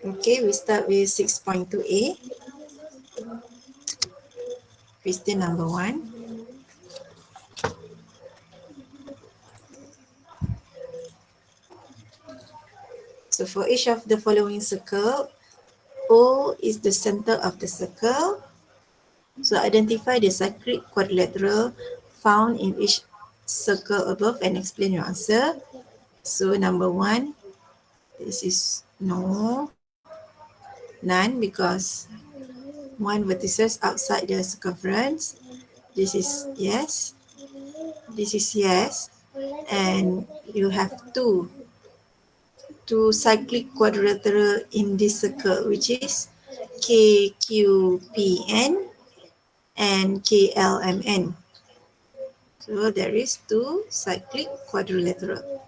Okay, we start with 6.2a. Question number 1. So for each of the following circle, O is the center of the circle. So identify the cyclic quadrilateral found in each circle above and explain your answer. So number 1, this is no, none, because one vertices outside the circumference. This is yes, this is yes, and you have two cyclic quadrilateral in this circle, which is KQPN and KLMN. So there is two cyclic quadrilateral.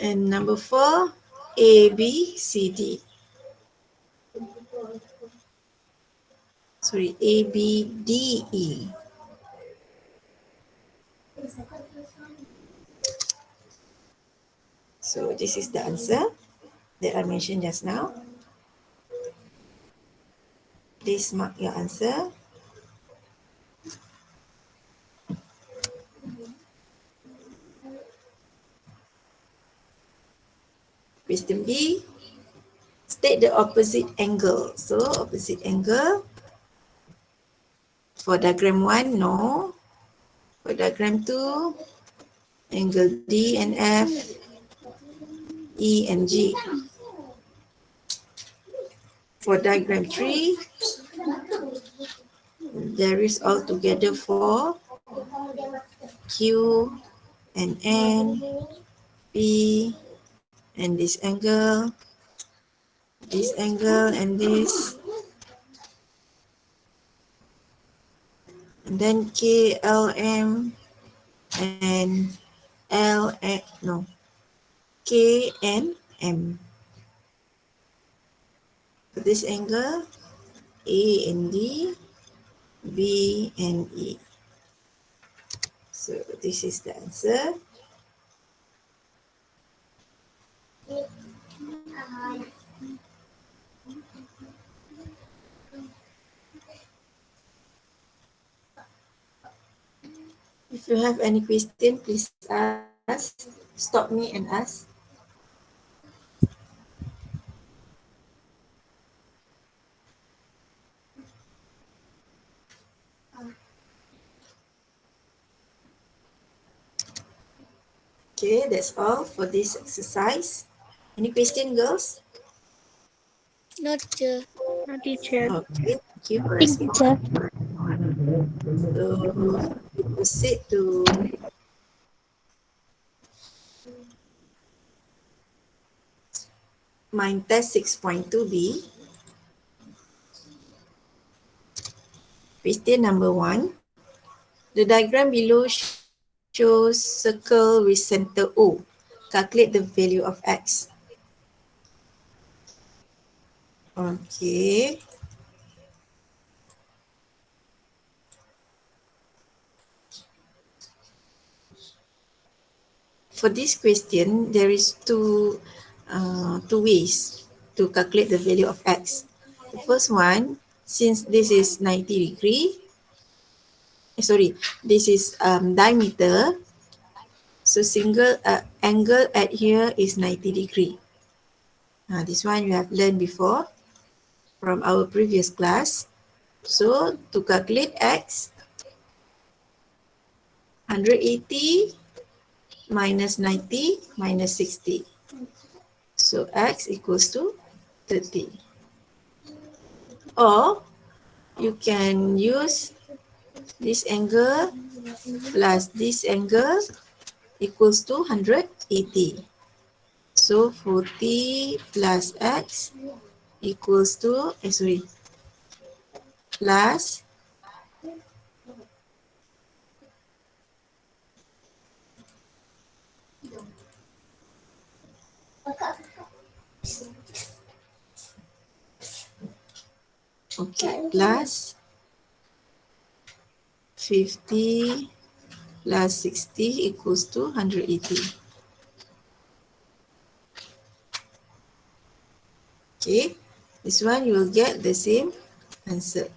And number 4, ABCD. Sorry, ABDE. So this is the answer that I mentioned just now. Please mark your answer. Question B, state the opposite angle. So opposite angle. For diagram 1, no. For diagram 2, angle D and F, E and G. For diagram 3, there is altogether 4, Q and N, P, and this angle, and this. And then K, L, M, and L, no, K and M. For this angle, A and D, B and E. So this is the answer. If you have any question, please ask. Stop me and ask. Okay, that's all for this exercise. Any question, girls? No, teacher. No, teacher. Okay, thank you for Thank you, asking. teacher. So we proceed to mind test 6.2b. Question number 1. The diagram below shows circle with center O. Calculate the value of x. Okay. For this question, there is two ways to calculate the value of x. The first one, since this is 90 degree, this is diameter, so single angle at here is 90 degree. This one you have learned before from our previous class. So to calculate x, 180 minus 90 minus 60. So x equals to 30. Or you can use this angle plus this angle equals to 180. So 40 plus x equals to, plus plus 50 plus 60 equals to 180. Okay, this one you will get the same answer.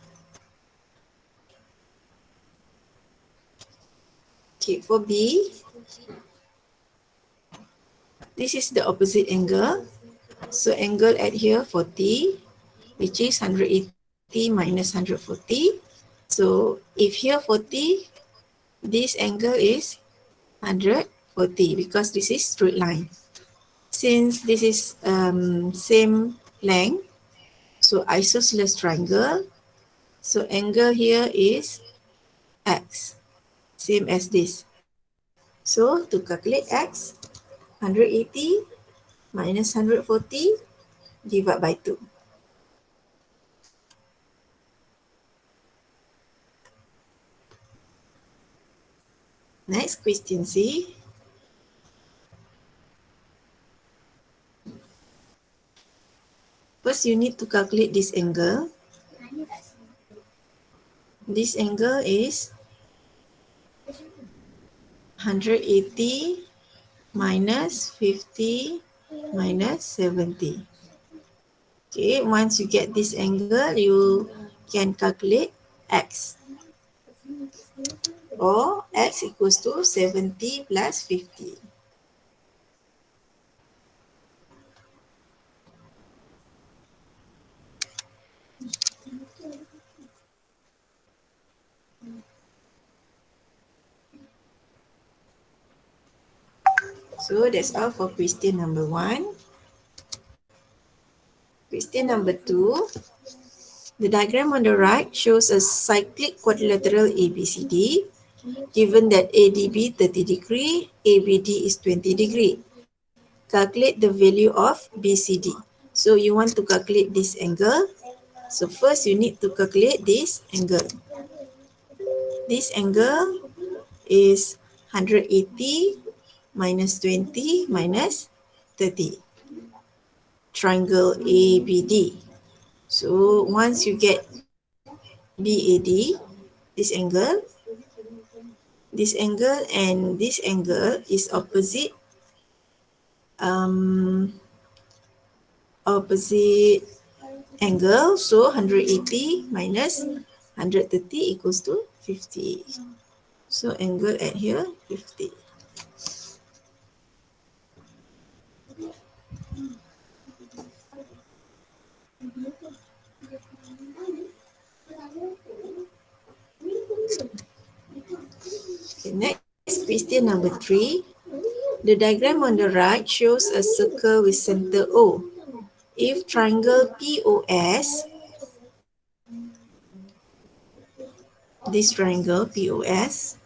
Okay, for B, this is the opposite angle. So angle at here 40, which is 180 minus 140. So if here 40, this angle is 140 because this is straight line. Since this is same length, so isosceles triangle, so angle here is x, same as this. So to calculate x, 180 minus 140 divide by 2. Next question C. First, you need to calculate this angle. This angle is 180 minus 50 minus 70. Okay, once you get this angle, you can calculate x. Or x equals to 70 plus 50. So that's all for question number 1. Question number 2. The diagram on the right shows a cyclic quadrilateral ABCD. Given that ADB 30 degree, ABD is 20 degree. Calculate the value of BCD. So you want to calculate this angle. So first you need to calculate this angle. This angle is 180 minus 20 minus 30. Triangle ABD. So once you get BAD, this angle and this angle is opposite angle. So 180 minus 130 equals to 50. So angle at here 50. Okay, next question number 3. The diagram on the right shows a circle with center O. If triangle POS, this triangle POS,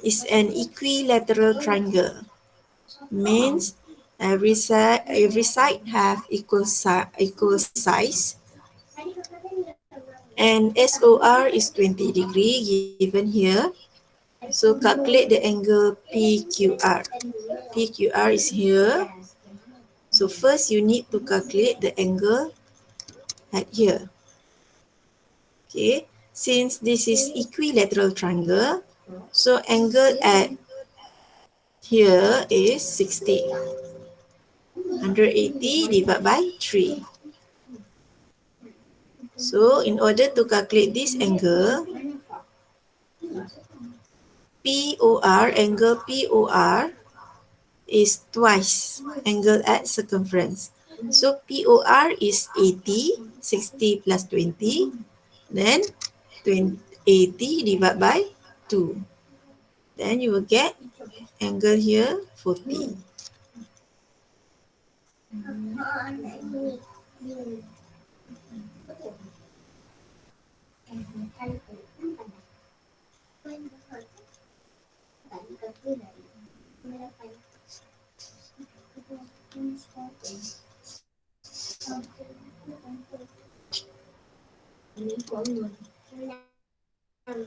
is an equilateral triangle, means every side have equal size, and SOR is 20 degree given here. So calculate the angle PQR. PQR is here. So first you need to calculate the angle at here. Okay, since this is equilateral triangle, so angle at here is 60. 180 divided by 3. So in order to calculate this angle, angle POR is twice angle at circumference. So POR is 80, 60 plus 20, then 80 divided by 2. Then you will get angle here 40.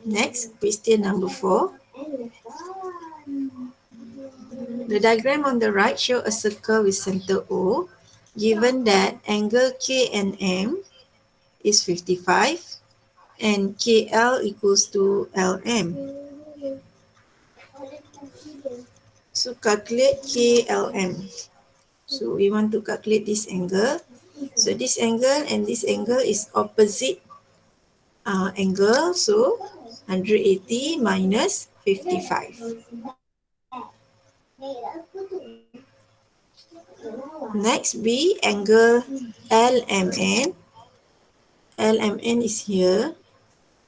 Next, question number 4. The diagram on the right shows a circle with center O. Given that angle K and M is 55 and KL equals to LM. So calculate KLM. So we want to calculate this angle. So this angle and this angle is opposite angle. So 180 minus 55. Next B, angle LMN. LMN is here.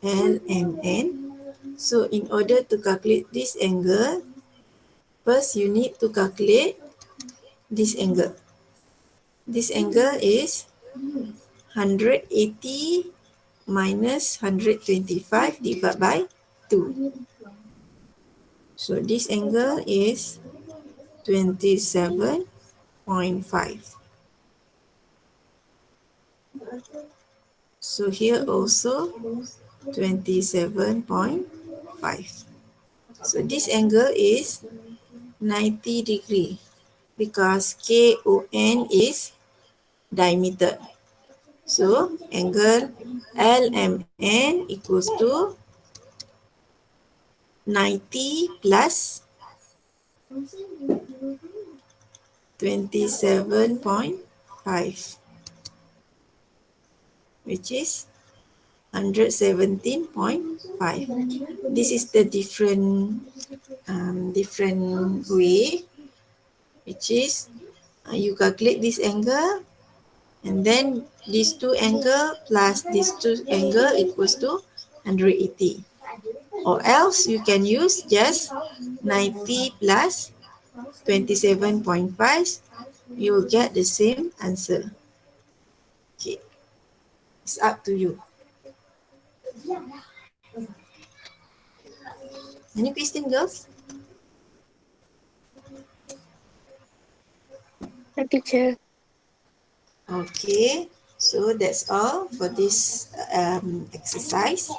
LMN. So in order to calculate this angle, first you need to calculate this angle. This angle is 180 minus 125 divided by 2. So this angle is 27.5. So here also 27.5. So this angle is 90 degree because KON is diameter. So angle LMN equals to 90 plus 27.5, which is 117.5. This is the different way, which is you calculate this angle and then these two angle plus these two angle equals to 180. Or else you can use just 90 plus 27.5. You will get the same answer. Okay, it's up to you. Any question, girls? No, teacher. Okay, so that's all for this exercise.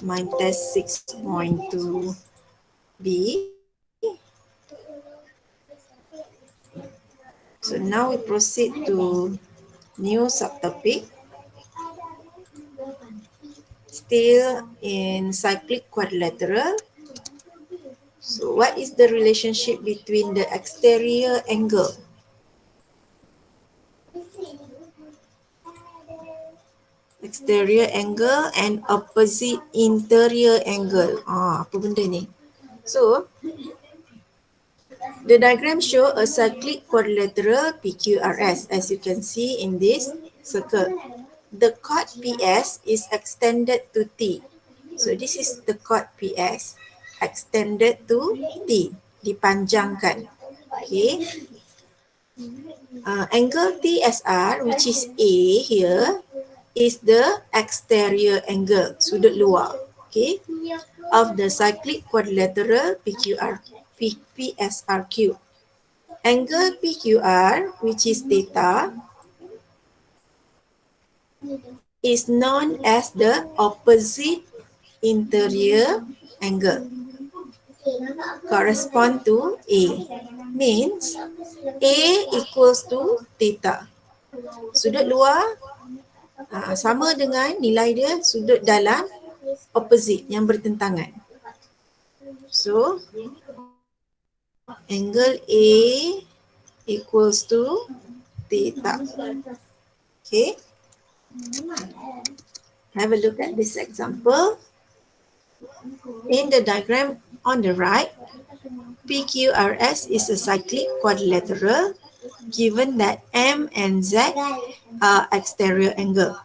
My test 6.2b. So now we proceed to new subtopic. Still in cyclic quadrilateral. So what is the relationship between the exterior angle? Exterior angle and opposite interior angle. Apa benda ni? So, the diagram show a cyclic quadrilateral PQRS as you can see in this circle. The chord PS is extended to T. So this is the chord PS extended to T, dipanjangkan. Okay. Angle TSR, which is A here, is the exterior angle, sudut luar, okay, of the cyclic quadrilateral PSRQ. Angle PQR, which is theta, is known as the opposite interior angle. Correspond to A. Means A equals to theta. Sudut luar sama dengan nilai dia sudut dalam opposite yang bertentangan. So angle A equals to theta. Okay. Have a look at this example. In the diagram on the right, PQRS is a cyclic quadrilateral given that M and Z are exterior angle.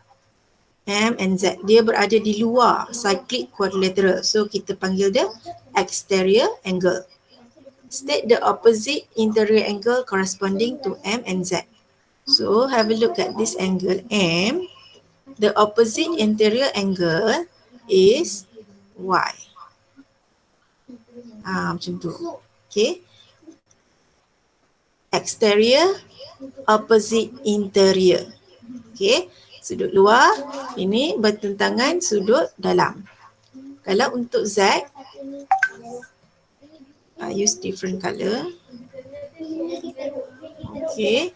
M and Z, dia berada di luar cyclic quadrilateral. So kita panggil dia exterior angle. State the opposite interior angle corresponding to M and Z. So have a look at this angle M. The opposite interior angle is Y. Macam tu. Okay. Exterior, opposite interior. Okay. Sudut luar, ini bertentangan sudut dalam. Kalau untuk Z, I use different color. Okay.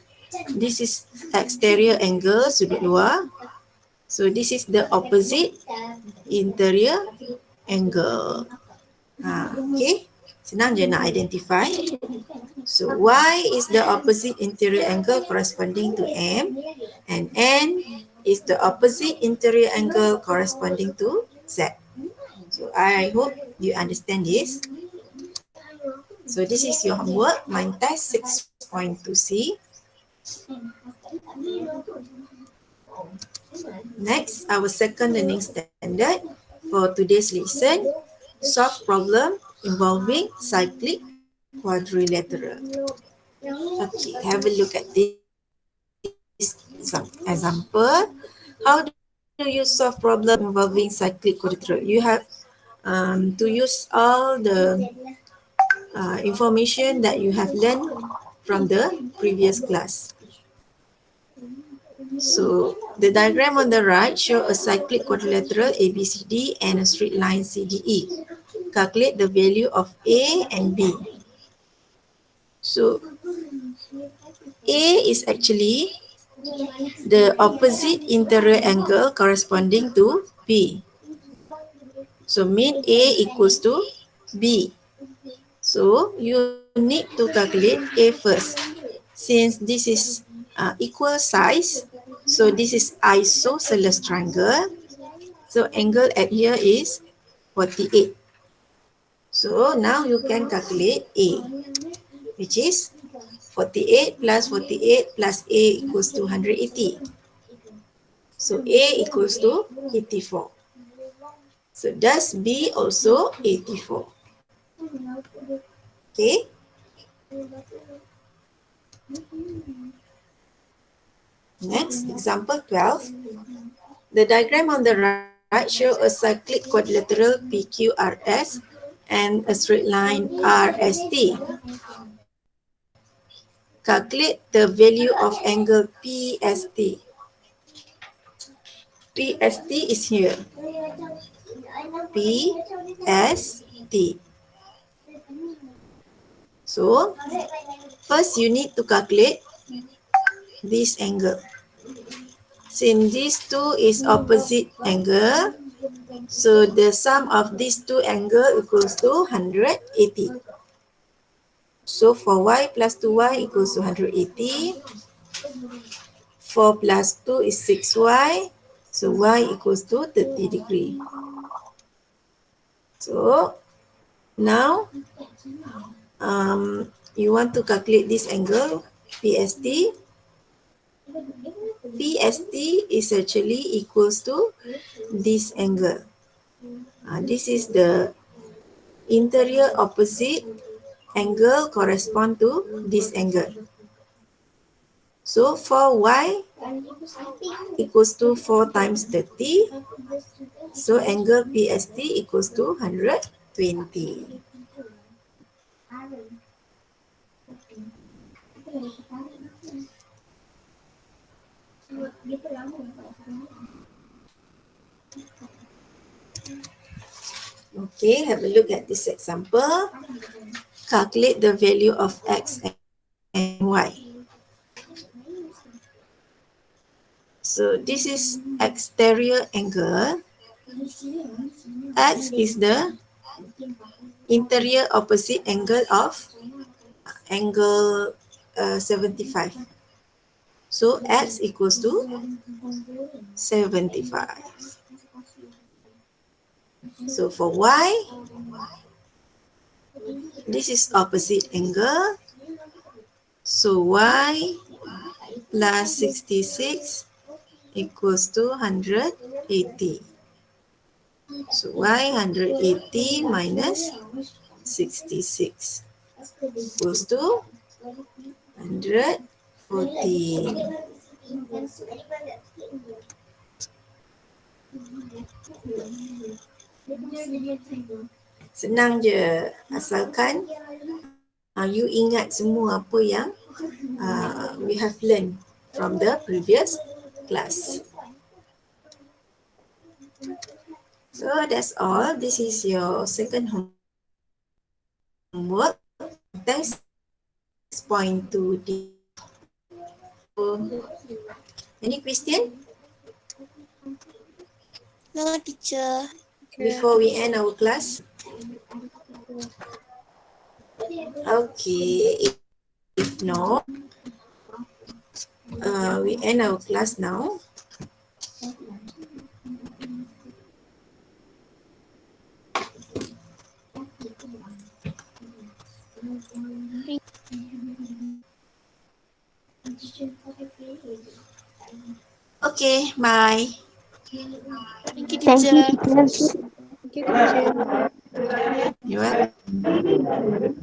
This is exterior angle, sudut luar. So this is the opposite interior angle. Okay. Senang je nak identify. So Y is the opposite interior angle corresponding to M, and N is the opposite interior angle corresponding to Z. So I hope you understand this. So this is your homework, mind test 6.2c. Next, our second learning standard for today's lesson, solve problem involving cyclic quadrilateral. Okay, have a look at this example. How do you solve problem involving cyclic quadrilateral? You have to use all the information that you have learned from the previous class. So the diagram on the right shows a cyclic quadrilateral ABCD and a straight line CDE. Calculate the value of A and B. So A is actually the opposite interior angle corresponding to B. So mean A equals to B. So you need to calculate A first. Since this is equal size, so this is isosceles triangle. So angle at here is 48. So now you can calculate A, which is 48 plus 48 plus A equals to 180. So A equals to 84. So does B also 84? Okay. Next, example 12. The diagram on the right shows a cyclic quadrilateral PQRS and a straight line RST. Calculate the value of angle PST. PST is here. PST. So, first you need to calculate this angle. Since these two is opposite angle, so the sum of these two angle equals to 180. So for y plus 2y equals to 180. 4 plus 2 is 6y. So y equals to 30 degree. So now you want to calculate this angle PST. PST is actually equals to this angle. This is the interior opposite angle correspond to this angle. So for y equals to 4 times 30. So angle PST equals to 120. Okay, have a look at this example. Calculate the value of x and y. So this is exterior angle. X is the interior opposite angle of angle 75. So x equals to 75. So for y, this is opposite angle. So y plus 66 equals to 180. So y 180 minus 66 equals to 140. Senang je, asalkan you ingat semua apa yang we have learned from the previous class. So that's all. This is your second homework. Thanks 6.2D. Any question? No, teacher. Before we end our class? Okay, if not, we end our class now. Okay, bye. Thank you, Thank you, teacher. teacher. Thank you, teacher. You welcome.